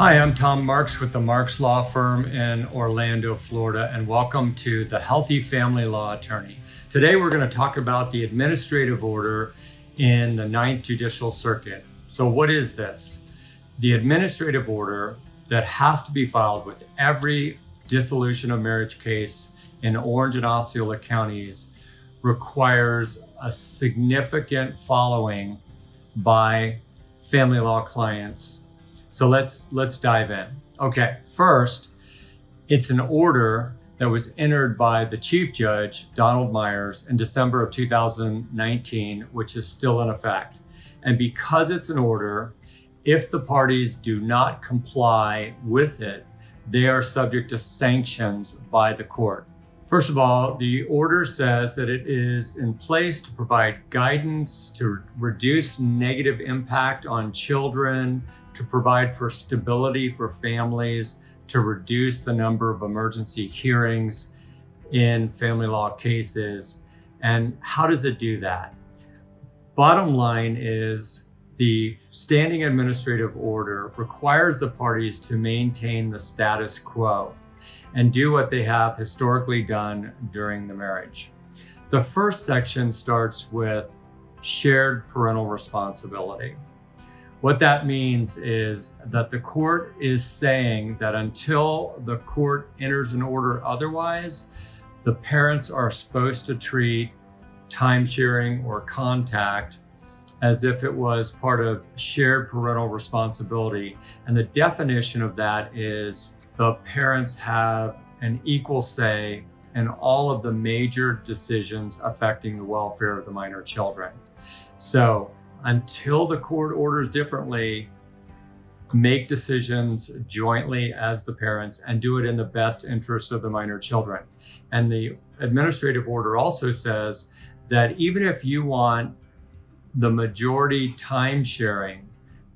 Hi, I'm Tom Marks with the Marks Law Firm in Orlando, Florida, and welcome to the Healthy Family Law Attorney. Today we're going to talk about the administrative order in the Ninth Judicial Circuit. So what is this? The administrative order that has to be filed with every dissolution of marriage case in Orange and Osceola counties requires a significant following by family law clients. So let's dive in. Okay, first, it's an order that was entered by the Chief Judge, Donald Myers, in December of 2019, which is still in effect. And because it's an order, if the parties do not comply with it, they are subject to sanctions by the court. First of all, the order says that it is in place to provide guidance, to reduce negative impact on children, to provide for stability for families, to reduce the number of emergency hearings in family law cases. And how does it do that? Bottom line is the standing administrative order requires the parties to maintain the status quo and do what they have historically done during the marriage. The first section starts with shared parental responsibility. What that means is that the court is saying that until the court enters an order otherwise, the parents are supposed to treat time sharing or contact as if it was part of shared parental responsibility. And the definition of that is the parents have an equal say in all of the major decisions affecting the welfare of the minor children. So until the court orders differently, make decisions jointly as the parents and do it in the best interest of the minor children. And the administrative order also says that even if you want the majority time sharing,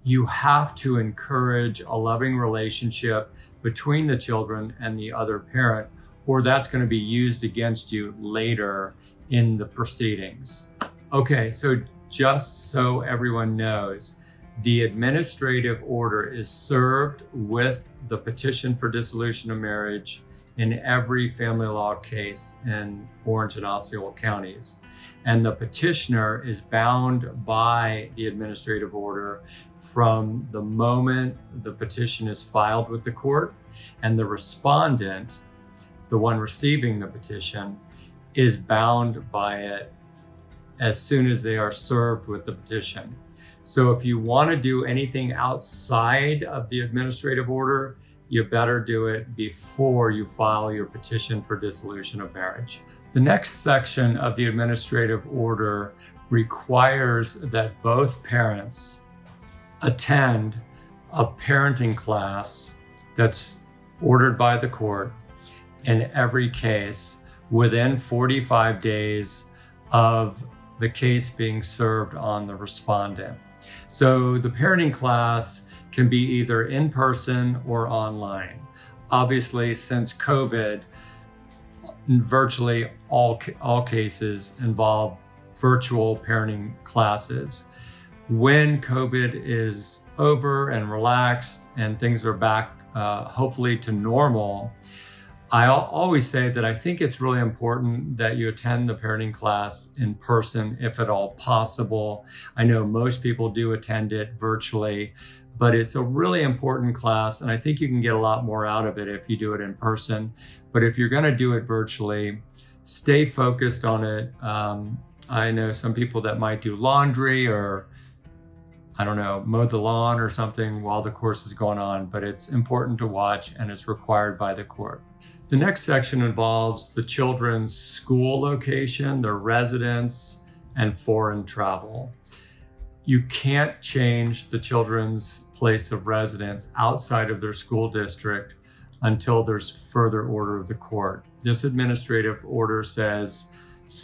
you have to encourage a loving relationship between the children and the other parent, or that's going to be used against you later in the proceedings. Okay, so just so everyone knows, the administrative order is served with the petition for dissolution of marriage in every family law case in Orange and Osceola counties. And the petitioner is bound by the administrative order from the moment the petition is filed with the court, and the respondent, the one receiving the petition, is bound by it as soon as they are served with the petition. So if you want to do anything outside of the administrative order, you better do it before you file your petition for dissolution of marriage. The next section of the administrative order requires that both parents attend a parenting class that's ordered by the court in every case within 45 days of the case being served on the respondent. So the parenting class can be either in person or online. Obviously, since COVID, virtually all cases involve virtual parenting classes. When COVID is over and relaxed and things are back, hopefully to normal, I always say that I think it's really important that you attend the parenting class in person, if at all possible. I know most people do attend it virtually, but it's a really important class, and I think you can get a lot more out of it if you do it in person. But if you're going to do it virtually, stay focused on it. I know some people that might do laundry or, I don't know, mow the lawn or something while the course is going on, but it's important to watch and it's required by the court. The next section involves the children's school location, their residence, and foreign travel. You can't change the children's place of residence outside of their school district until there's further order of the court. This administrative order says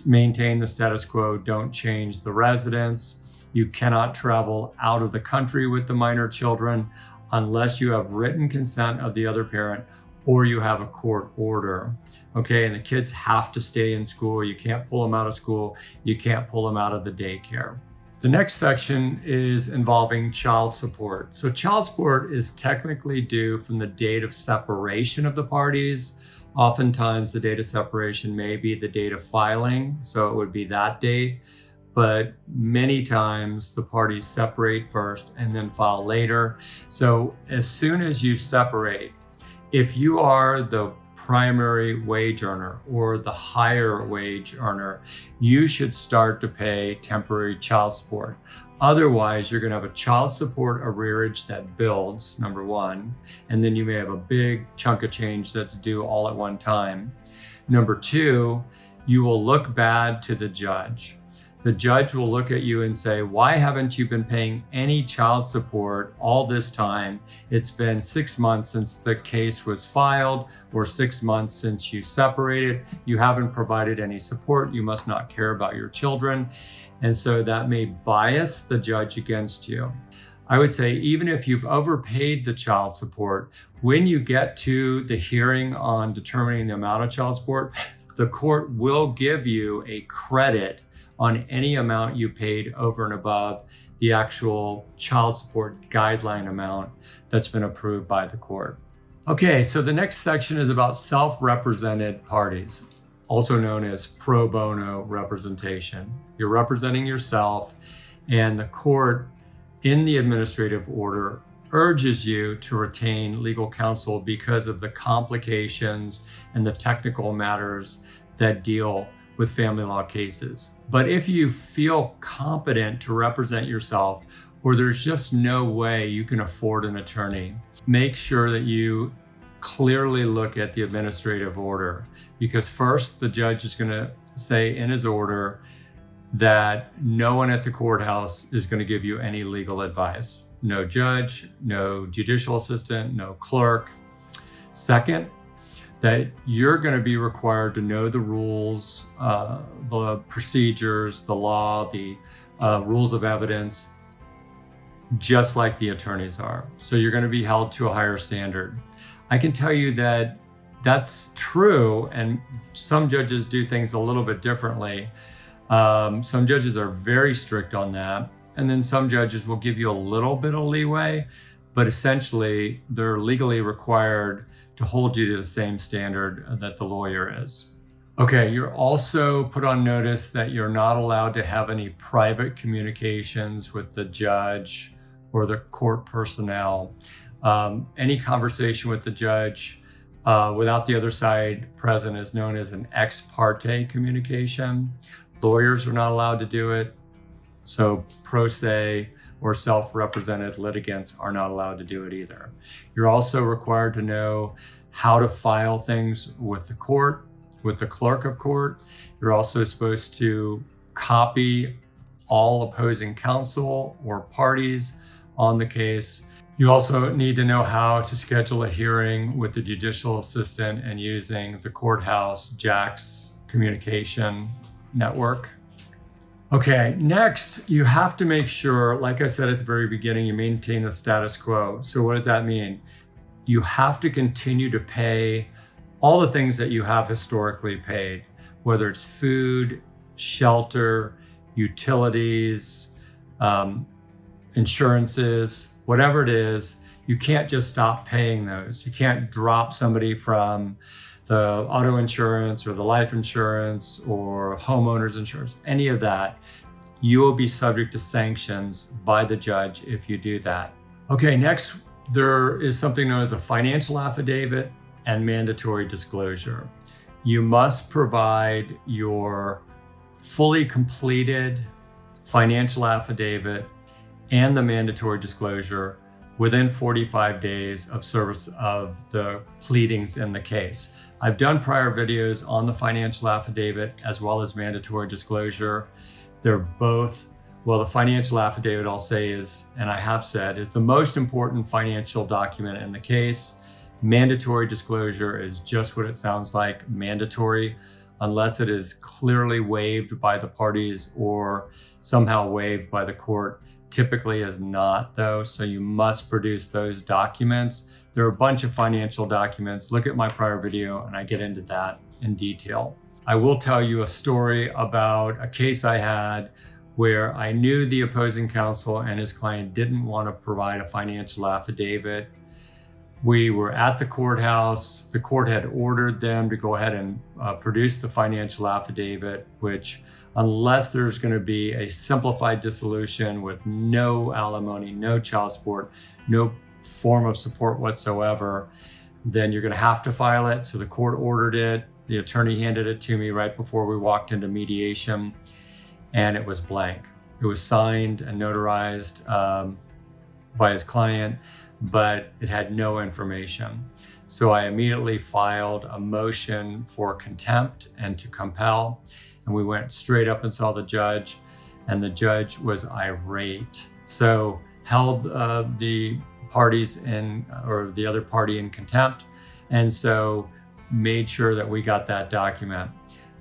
maintain the status quo, don't change the residence. You cannot travel out of the country with the minor children unless you have written consent of the other parent or you have a court order. Okay, and the kids have to stay in school. You can't pull them out of school. You can't pull them out of the daycare. The next section is involving child support. So child support is technically due from the date of separation of the parties. Oftentimes the date of separation may be the date of filing, so it would be that date. But many times the parties separate first and then file later. So as soon as you separate, if you are the primary wage earner or the higher wage earner, you should start to pay temporary child support. Otherwise, you're going to have a child support arrearage that builds, number one, and then you may have a big chunk of change that's due all at one time. Number two, you will look bad to the judge. The judge will look at you and say, why haven't you been paying any child support all this time? It's been 6 months since the case was filed or 6 months since you separated. You haven't provided any support. You must not care about your children. And so that may bias the judge against you. I would say even if you've overpaid the child support, when you get to the hearing on determining the amount of child support, the court will give you a credit on any amount you paid over and above the actual child support guideline amount that's been approved by the court. Okay, so the next section is about self-represented parties, also known as pro bono representation. You're representing yourself, and the court in the administrative order urges you to retain legal counsel because of the complications and the technical matters that deal with family law cases. But if you feel competent to represent yourself, or there's just no way you can afford an attorney, make sure that you clearly look at the administrative order, because first the judge is going to say in his order that no one at the courthouse is going to give you any legal advice. No judge, no judicial assistant, no clerk. Second, that you're going to be required to know the rules, the procedures, the law, the rules of evidence, just like the attorneys are. So you're going to be held to a higher standard. I can tell you that that's true, and some judges do things a little bit differently. Some judges are very strict on that, and then some judges will give you a little bit of leeway, but essentially they're legally required to hold you to the same standard that the lawyer is. Okay, you're also put on notice that you're not allowed to have any private communications with the judge or the court personnel. Any conversation with the judge without the other side present is known as an ex parte communication. Lawyers are not allowed to do it. So pro se or self-represented litigants are not allowed to do it either. You're also required to know how to file things with the court, with the clerk of court. You're also supposed to copy all opposing counsel or parties on the case. You also need to know how to schedule a hearing with the judicial assistant and using the courthouse JAX communication network. Okay, next, you have to make sure, like I said at the very beginning, you maintain the status quo. So what does that mean? You have to continue to pay all the things that you have historically paid, whether it's food, shelter, utilities, insurances, whatever it is. You can't just stop paying those. You can't drop somebody from the auto insurance or the life insurance or homeowners insurance, any of that. You will be subject to sanctions by the judge if you do that. Okay, next, there is something known as a financial affidavit and mandatory disclosure. You must provide your fully completed financial affidavit and the mandatory disclosure within 45 days of service of the pleadings in the case. I've done prior videos on the financial affidavit as well as mandatory disclosure. They're both, well, the financial affidavit I'll say is, and I have said, is the most important financial document in the case. Mandatory disclosure is just what it sounds like, mandatory, unless it is clearly waived by the parties or somehow waived by the court. Typically is not though, so you must produce those documents. There are a bunch of financial documents. Look at my prior video and I get into that in detail. I will tell you a story about a case I had where I knew the opposing counsel and his client didn't want to provide a financial affidavit. We were at the courthouse. The court had ordered them to go ahead and produce the financial affidavit, which, unless there's going to be a simplified dissolution with no alimony, no child support, no form of support whatsoever, then you're going to have to file it. So the court ordered it. The attorney handed it to me right before we walked into mediation, and it was blank. It was signed and notarized by his client, but it had no information. So I immediately filed a motion for contempt and to compel, and we went straight up and saw the judge, and the judge was irate. So held the parties or the other party in contempt, and so made sure that we got that document.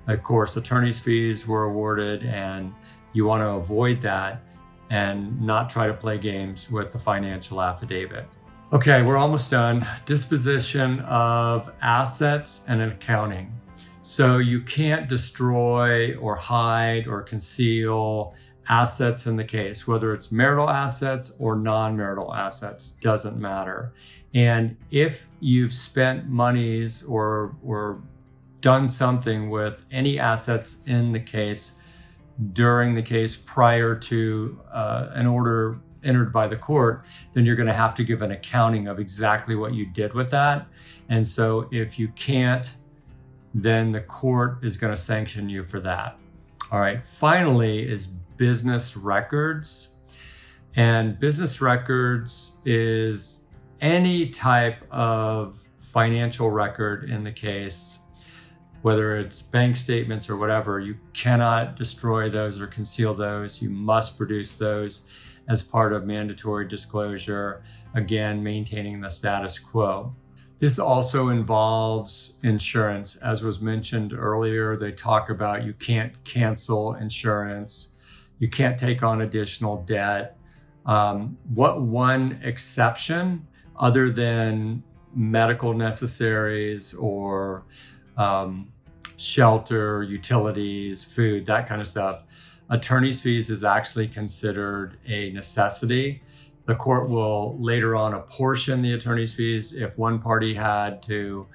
Of course, attorney's fees were awarded, and you want to avoid that and not try to play games with the financial affidavit. Okay, we're almost done. Disposition of assets and accounting. So you can't destroy or hide or conceal assets in the case, whether it's marital assets or non-marital assets, doesn't matter. And if you've spent monies or done something with any assets in the case during the case prior to an order entered by the court, then you're going to have to give an accounting of exactly what you did with that. And so if you can't, then the court is going to sanction you for that. All right. Finally is business records. And business records is any type of financial record in the case, whether it's bank statements or whatever. You cannot destroy those or conceal those. You must produce those as part of mandatory disclosure, again, maintaining the status quo. This also involves insurance. As was mentioned earlier, they talk about you can't cancel insurance. You can't take on additional debt. What one exception, other than medical necessaries or shelter, utilities, food, that kind of stuff, attorney's fees is actually considered a necessity. The court will later on apportion the attorney's fees. If one party had to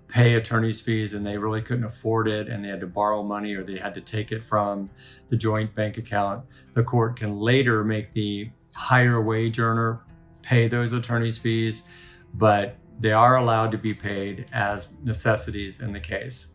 pay attorney's fees and they really couldn't afford it and they had to borrow money or they had to take it from the joint bank account, the court can later make the higher wage earner pay those attorney's fees, but they are allowed to be paid as necessities in the case.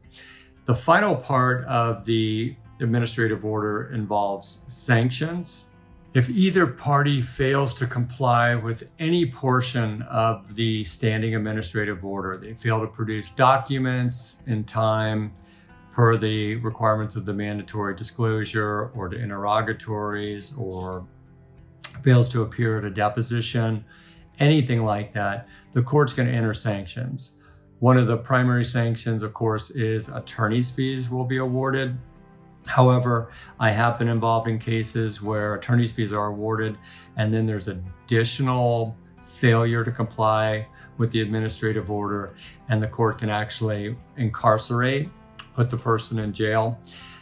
The final part of the administrative order involves sanctions. If either party fails to comply with any portion of the standing administrative order, they fail to produce documents in time per the requirements of the mandatory disclosure or to interrogatories, or fails to appear at a deposition, anything like that, the court's going to enter sanctions. One of the primary sanctions, of course, is attorney's fees will be awarded. However, I have been involved in cases where attorney's fees are awarded and then there's additional failure to comply with the administrative order, and the court can actually incarcerate, put the person in jail.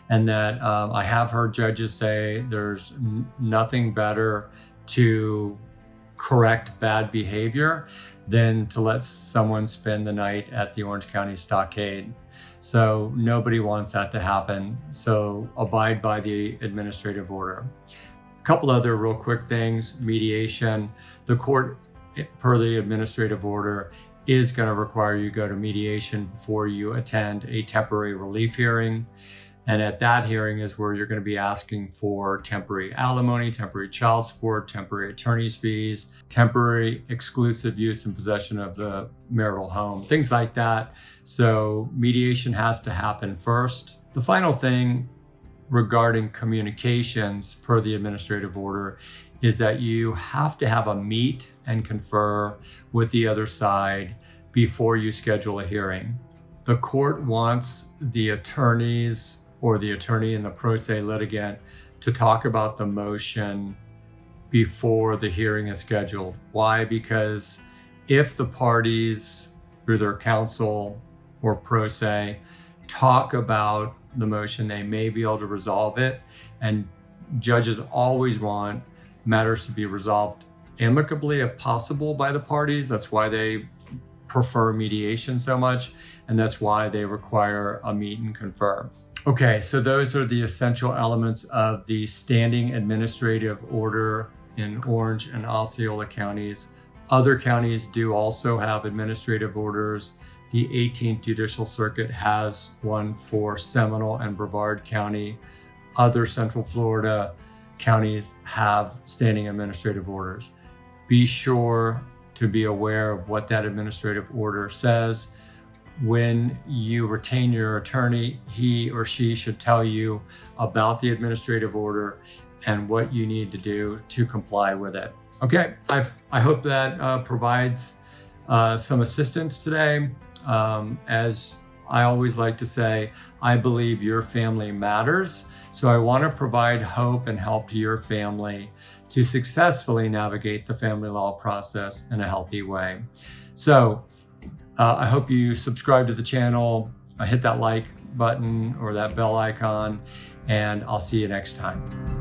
And that I have heard judges say there's nothing better to correct bad behavior than to let someone spend the night at the Orange County Stockade. So nobody wants that to happen. So abide by the administrative order. A couple other real quick things. Mediation. The court, per the administrative order, is going to require you go to mediation before you attend a temporary relief hearing. And at that hearing is where you're going to be asking for temporary alimony, temporary child support, temporary attorney's fees, temporary exclusive use and possession of the marital home, things like that. So mediation has to happen first. The final thing regarding communications per the administrative order is that you have to have a meet and confer with the other side before you schedule a hearing. The court wants the attorneys or the attorney and the pro se litigant to talk about the motion before the hearing is scheduled. Why? Because if the parties, through their counsel or pro se, talk about the motion, they may be able to resolve it and judges always want matters to be resolved amicably if possible by the parties. That's why they prefer mediation so much, and that's why they require a meet and confer. Okay, so those are the essential elements of the standing administrative order in Orange and Osceola counties. Other counties do also have administrative orders. The 18th Judicial Circuit has one for Seminole and Brevard County. Other Central Florida counties have standing administrative orders. Be sure to be aware of what that administrative order says. When you retain your attorney, he or she should tell you about the administrative order and what you need to do to comply with it. Okay, I hope that provides some assistance today. As I always like to say, I believe your family matters. So I want to provide hope and help to your family to successfully navigate the family law process in a healthy way. So I hope you subscribe to the channel, hit that like button or that bell icon, and I'll see you next time.